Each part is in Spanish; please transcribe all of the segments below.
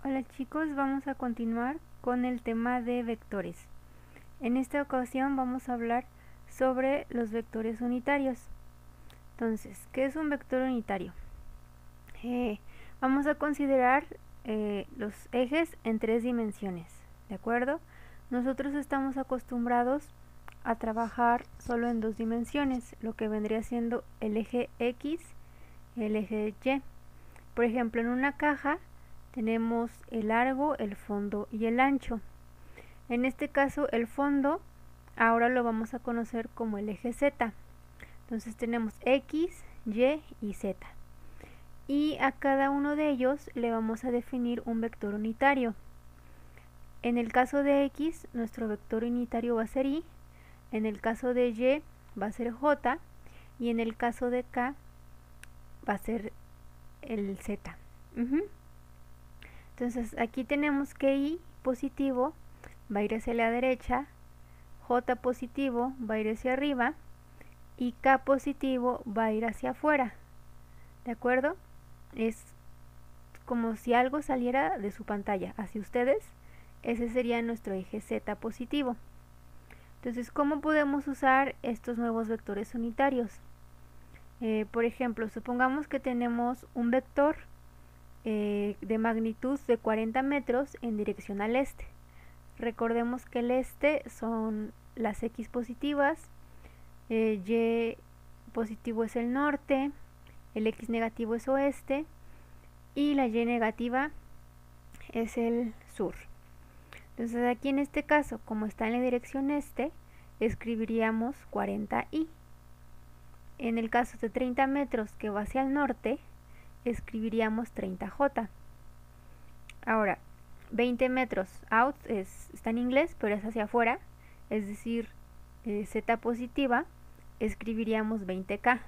Hola chicos, vamos a continuar con el tema de vectores. En esta ocasión vamos a hablar sobre los vectores unitarios. Entonces, ¿qué es un vector unitario? Vamos a considerar los ejes en 3 dimensiones, ¿de acuerdo? Nosotros estamos acostumbrados a trabajar solo en 2 dimensiones, lo que vendría siendo el eje X y el eje Y. Por ejemplo, en una caja tenemos el largo, el fondo y el ancho. En este caso el fondo ahora lo vamos a conocer como el eje Z. Entonces tenemos X, Y y Z. Y a cada uno de ellos le vamos a definir un vector unitario. En el caso de X, nuestro vector unitario va a ser Y. En el caso de Y va a ser J. Y en el caso de K va a ser el Z. Entonces aquí tenemos que Y positivo va a ir hacia la derecha, J positivo va a ir hacia arriba y K positivo va a ir hacia afuera. ¿De acuerdo? Es como si algo saliera de su pantalla hacia ustedes. Ese sería nuestro eje Z positivo. Entonces, ¿cómo podemos usar estos nuevos vectores unitarios? Por ejemplo, supongamos que tenemos un vector de magnitud de 40 metros en dirección al este. Recordemos que el este son las X positivas, Y positivo es el norte, el X negativo es oeste y la Y negativa es el sur. Entonces aquí en este caso, como está en la dirección este, escribiríamos 40Y. En el caso de 30 metros que va hacia el norte, escribiríamos 30J. Ahora, 20 metros out está en inglés, pero es hacia afuera, es decir, Z positiva, escribiríamos 20K.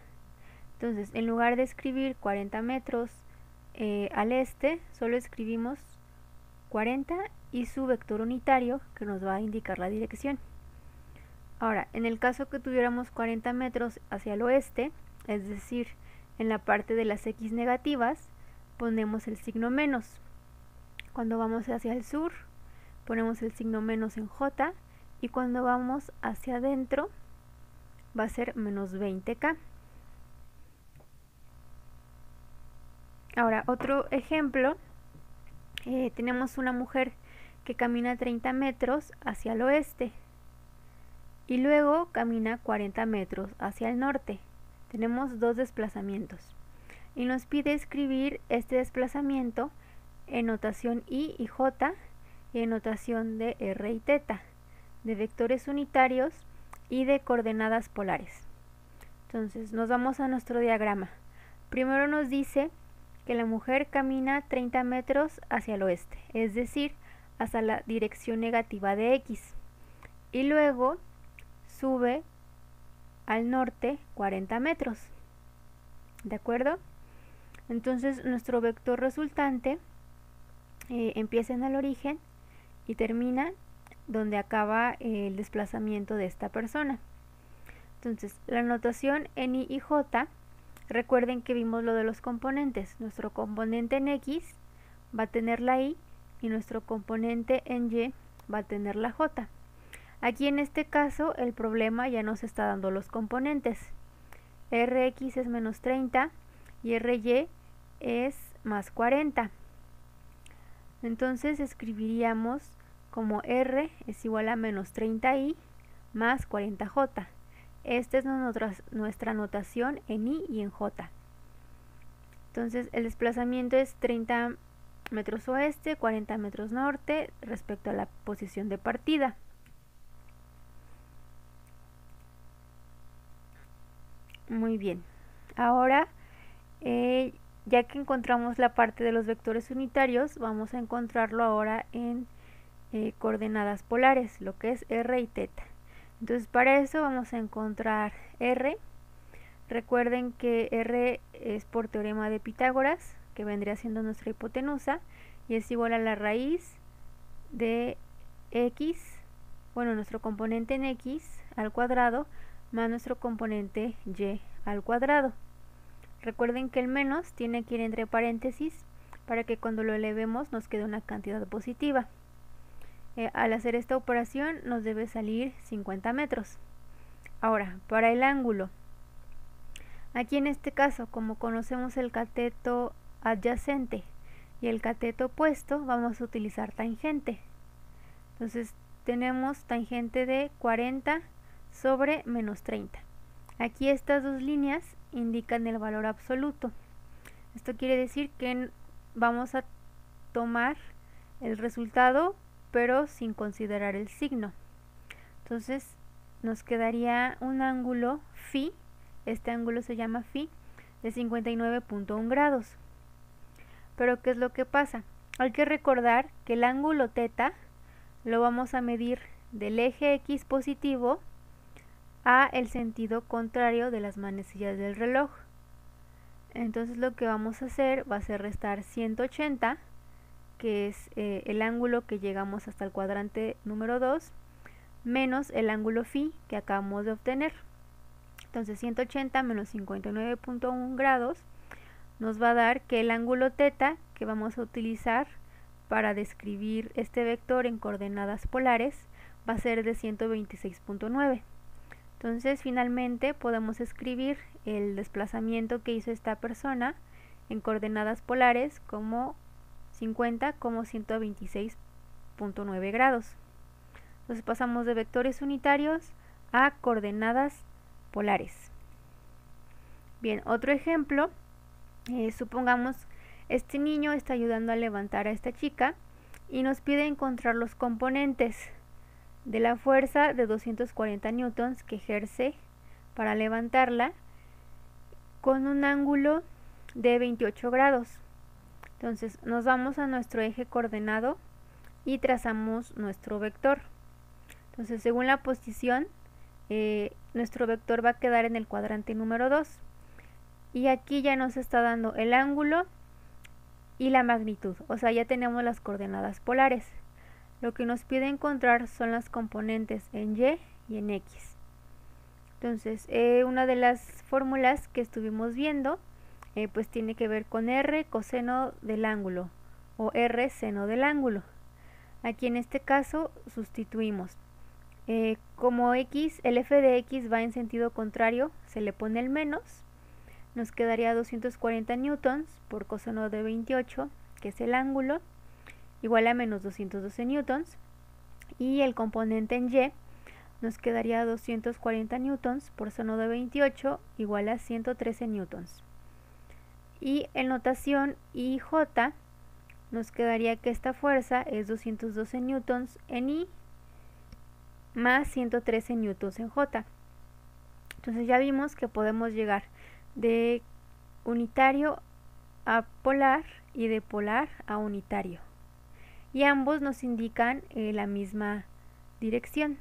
Entonces, en lugar de escribir 40 metros al este, solo escribimos 40 y su vector unitario que nos va a indicar la dirección. Ahora, en el caso que tuviéramos 40 metros hacia el oeste, es decir, en la parte de las X negativas, ponemos el signo menos. Cuando vamos hacia el sur, ponemos el signo menos en J, y cuando vamos hacia adentro, va a ser menos 20K. Ahora, otro ejemplo, tenemos una mujer que camina 30 metros hacia el oeste y luego camina 40 metros hacia el norte. Tenemos 2 desplazamientos y nos pide escribir este desplazamiento en notación Y y J y en notación de R y θ, de vectores unitarios y de coordenadas polares. Entonces nos vamos a nuestro diagrama. Primero nos dice que la mujer camina 30 metros hacia el oeste, es decir, hacia la dirección negativa de X, y luego sube al norte 40 metros. ¿De acuerdo? Entonces nuestro vector resultante empieza en el origen y termina donde acaba el desplazamiento de esta persona. Entonces, la notación en Y y J, recuerden que vimos lo de los componentes. Nuestro componente en X va a tener la Y y nuestro componente en Y va a tener la J. Aquí en este caso el problema ya nos está dando los componentes. Rx es menos 30 y Ry es más 40. Entonces escribiríamos como R es igual a menos 30Y más 40J. Esta es nuestra notación en Y y en J. Entonces el desplazamiento es 30 metros oeste, 40 metros norte respecto a la posición de partida. Muy bien. Ahora, ya que encontramos la parte de los vectores unitarios, vamos a encontrarlo ahora en coordenadas polares, lo que es R y θ. Entonces para eso vamos a encontrar R. Recuerden que R es por teorema de Pitágoras, que vendría siendo nuestra hipotenusa, y es igual a la raíz de X, bueno, nuestro componente en X al cuadrado, más nuestro componente Y al cuadrado. Recuerden que el menos tiene que ir entre paréntesis para que cuando lo elevemos nos quede una cantidad positiva. Al hacer esta operación nos debe salir 50 metros. Ahora, para el ángulo. Aquí en este caso, como conocemos el cateto adyacente y el cateto opuesto, vamos a utilizar tangente. Entonces tenemos tangente de 40 sobre menos 30. Aquí estas dos líneas indican el valor absoluto. Esto quiere decir que vamos a tomar el resultado pero sin considerar el signo. Entonces nos quedaría un ángulo phi, este ángulo se llama phi, de 59.1 grados. Pero ¿qué es lo que pasa? Hay que recordar que el ángulo θ lo vamos a medir del eje X positivo a el sentido contrario de las manecillas del reloj. Entonces lo que vamos a hacer va a ser restar 180, que es el ángulo que llegamos hasta el cuadrante número 2, menos el ángulo phi que acabamos de obtener. Entonces 180 menos 59.1 grados nos va a dar que el ángulo θ que vamos a utilizar para describir este vector en coordenadas polares va a ser de 126.9. Entonces finalmente podemos escribir el desplazamiento que hizo esta persona en coordenadas polares como 50 como 126.9 grados. Entonces pasamos de vectores unitarios a coordenadas polares. Bien, otro ejemplo, supongamos este niño está ayudando a levantar a esta chica y nos pide encontrar los componentes de la fuerza de 240 newtons que ejerce para levantarla con un ángulo de 28 grados. Entonces nos vamos a nuestro eje coordenado y trazamos nuestro vector. Entonces según la posición, nuestro vector va a quedar en el cuadrante número 2. Y aquí ya nos está dando el ángulo y la magnitud, o sea, ya tenemos las coordenadas polares. Lo que nos pide encontrar son las componentes en Y y en X. Entonces, una de las fórmulas que estuvimos viendo, pues tiene que ver con R coseno del ángulo o R seno del ángulo. Aquí en este caso sustituimos. Como X, el f de X va en sentido contrario, se le pone el menos. Nos quedaría 240 newtons por coseno de 28, que es el ángulo, igual a menos 212 newtons. Y el componente en Y nos quedaría 240 newtons por seno de 28, igual a 113 newtons. Y en notación IJ nos quedaría que esta fuerza es 212 newtons en I más 113 newtons en J. Entonces ya vimos que podemos llegar de unitario a polar y de polar a unitario. Y ambos nos indican la misma dirección.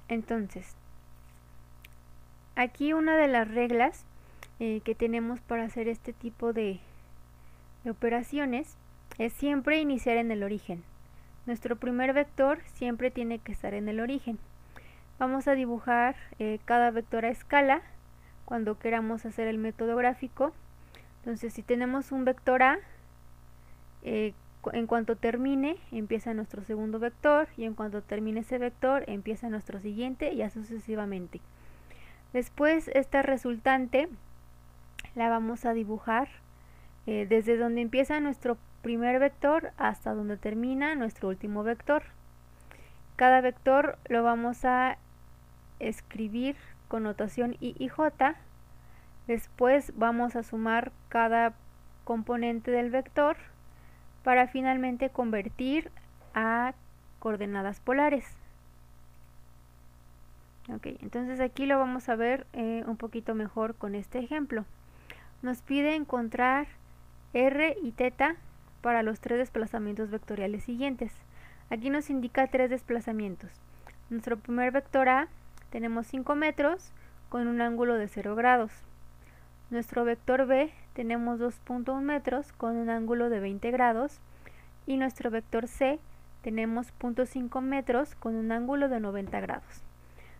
Entonces, aquí una de las reglas que tenemos para hacer este tipo de operaciones es siempre iniciar en el origen. Nuestro primer vector siempre tiene que estar en el origen. Vamos a dibujar cada vector a escala cuando queramos hacer el método gráfico. Entonces, si tenemos un vector A, en cuanto termine empieza nuestro segundo vector, y en cuanto termine ese vector empieza nuestro siguiente, y así sucesivamente. Después esta resultante la vamos a dibujar desde donde empieza nuestro primer vector hasta donde termina nuestro último vector. Cada vector lo vamos a escribir con notación I y J. Después vamos a sumar cada componente del vector para finalmente convertir a coordenadas polares. Ok, entonces aquí lo vamos a ver un poquito mejor con este ejemplo. Nos pide encontrar R y θ para los tres desplazamientos vectoriales siguientes. Aquí nos indica tres desplazamientos. Nuestro primer vector A tenemos 5 metros con un ángulo de 0 grados. Nuestro vector B tenemos 2.1 metros con un ángulo de 20 grados. Y nuestro vector C tenemos 0.5 metros con un ángulo de 90 grados.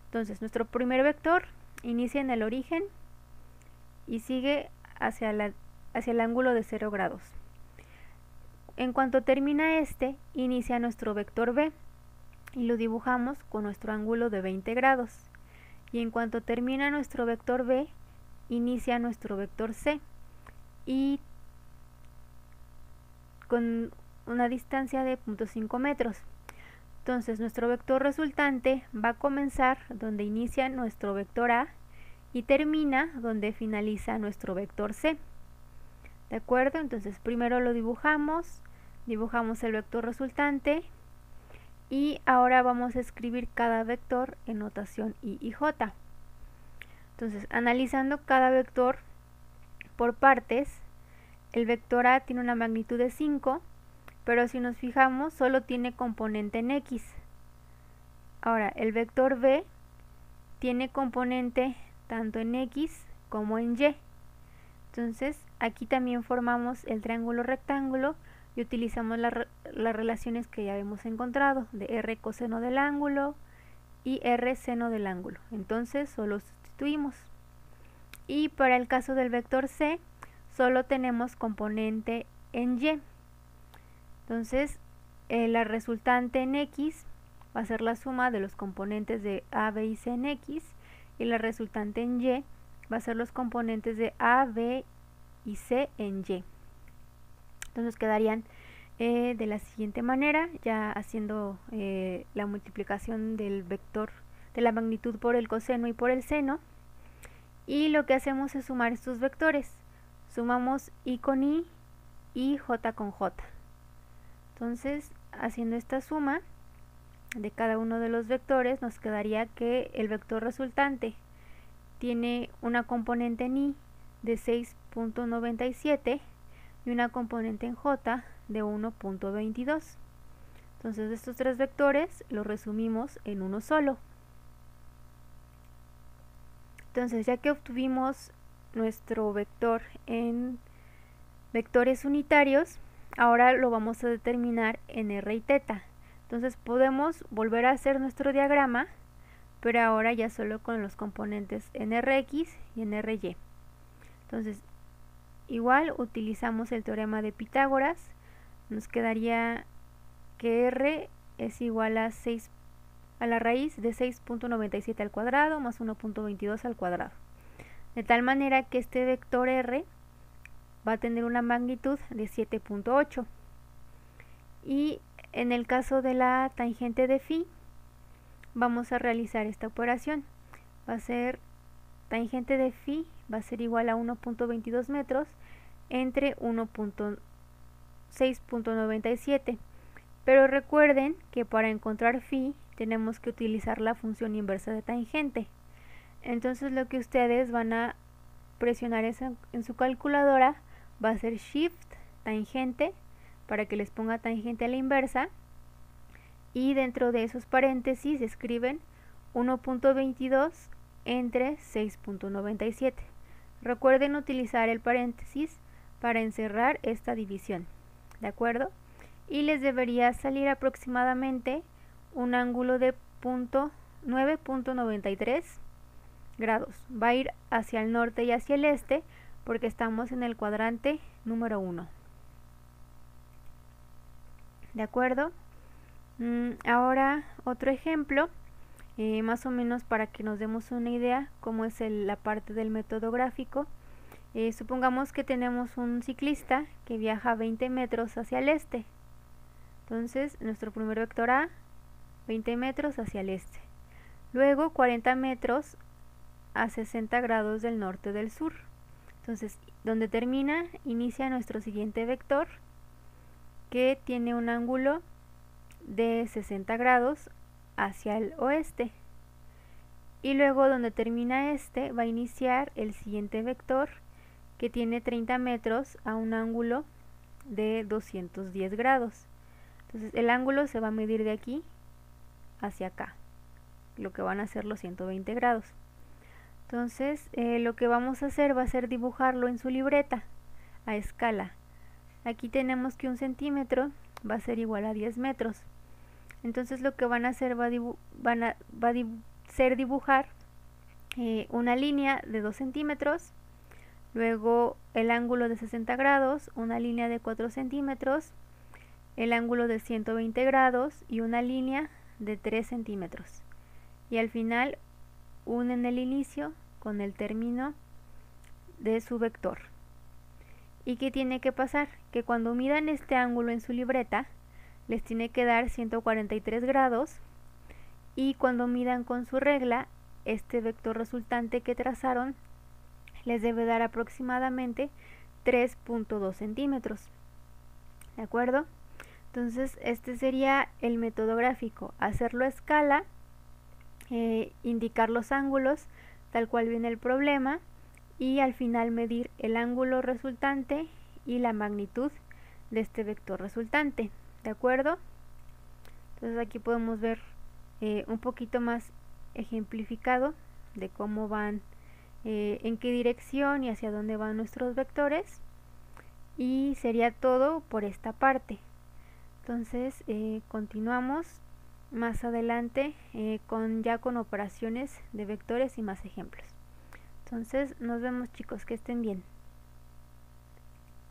Entonces nuestro primer vector inicia en el origen y sigue hacia hacia el ángulo de 0 grados. En cuanto termina este, inicia nuestro vector B y lo dibujamos con nuestro ángulo de 20 grados. Y en cuanto termina nuestro vector B, inicia nuestro vector C y con una distancia de 0.5 metros. Entonces nuestro vector resultante va a comenzar donde inicia nuestro vector A y termina donde finaliza nuestro vector C. ¿De acuerdo? Entonces primero lo dibujamos el vector resultante y ahora vamos a escribir cada vector en notación I y J. Entonces, analizando cada vector por partes, el vector A tiene una magnitud de 5, pero si nos fijamos solo tiene componente en X. Ahora, el vector B tiene componente tanto en X como en Y. Entonces, aquí también formamos el triángulo rectángulo y utilizamos las relaciones que ya hemos encontrado, de R coseno del ángulo y R seno del ángulo. Entonces, solo sustituimos. Y para el caso del vector C, solo tenemos componente en Y. Entonces, la resultante en X va a ser la suma de los componentes de A, B y C en X, y la resultante en Y va a ser los componentes de A, B y C en Y. Entonces quedarían de la siguiente manera, ya haciendo la multiplicación del vector de la magnitud por el coseno y por el seno. Y lo que hacemos es sumar estos vectores. Sumamos I con I y J con J. Entonces, haciendo esta suma de cada uno de los vectores, nos quedaría que el vector resultante tiene una componente en I de 6.97 y una componente en J de 1.22. Entonces, estos tres vectores los resumimos en uno solo. Entonces, ya que obtuvimos nuestro vector en vectores unitarios, ahora lo vamos a determinar en R y θ. Entonces podemos volver a hacer nuestro diagrama, pero ahora ya solo con los componentes en Rx y en Ry. Entonces, igual utilizamos el teorema de Pitágoras. Nos quedaría que R es igual a la raíz de 6.97 al cuadrado más 1.22 al cuadrado. De tal manera que este vector R va a tener una magnitud de 7.8. Y en el caso de la tangente de phi, vamos a realizar esta operación. Va a ser tangente de phi, va a ser igual a 1.22 metros entre 6.97. Pero recuerden que para encontrar phi tenemos que utilizar la función inversa de tangente. Entonces lo que ustedes van a presionar en su calculadora va a ser Shift tangente para que les ponga tangente a la inversa, y dentro de esos paréntesis escriben 1.22 entre 6.97. Recuerden utilizar el paréntesis para encerrar esta división, ¿de acuerdo? Y les debería salir aproximadamente un ángulo de 9.93 grados. Va a ir hacia el norte y hacia el este porque estamos en el cuadrante número 1. ¿De acuerdo? Ahora otro ejemplo, más o menos para que nos demos una idea cómo es la parte del método gráfico. Supongamos que tenemos un ciclista que viaja 20 metros hacia el este. Entonces, nuestro primer vector A, 20 metros hacia el este. Luego, 40 metros a 60 grados del norte del sur. Entonces, donde termina, inicia nuestro siguiente vector, que tiene un ángulo de 60 grados hacia el oeste. Y luego, donde termina este, va a iniciar el siguiente vector, que tiene 30 metros a un ángulo de 210 grados. Entonces, el ángulo se va a medir de aquí hacia acá, lo que van a ser los 120 grados. Entonces, lo que vamos a hacer va a ser dibujarlo en su libreta a escala. Aquí tenemos que 1 centímetro va a ser igual a 10 metros. Entonces, lo que van a hacer va a ser dibujar una línea de 2 centímetros, luego el ángulo de 60 grados, una línea de 4 centímetros, el ángulo de 120 grados y una línea de 3 centímetros. Y al final unen el inicio con el término de su vector. ¿Y qué tiene que pasar? Que cuando midan este ángulo en su libreta, les tiene que dar 143 grados, y cuando midan con su regla, este vector resultante que trazaron les debe dar aproximadamente 3.2 centímetros. ¿De acuerdo? Entonces este sería el método gráfico: hacerlo a escala, indicar los ángulos tal cual viene el problema, y al final medir el ángulo resultante y la magnitud de este vector resultante. ¿De acuerdo? Entonces aquí podemos ver un poquito más ejemplificado de cómo van, en qué dirección y hacia dónde van nuestros vectores. Y sería todo por esta parte. Entonces continuamos más adelante con operaciones de vectores y más ejemplos. Entonces nos vemos, chicos, que estén bien.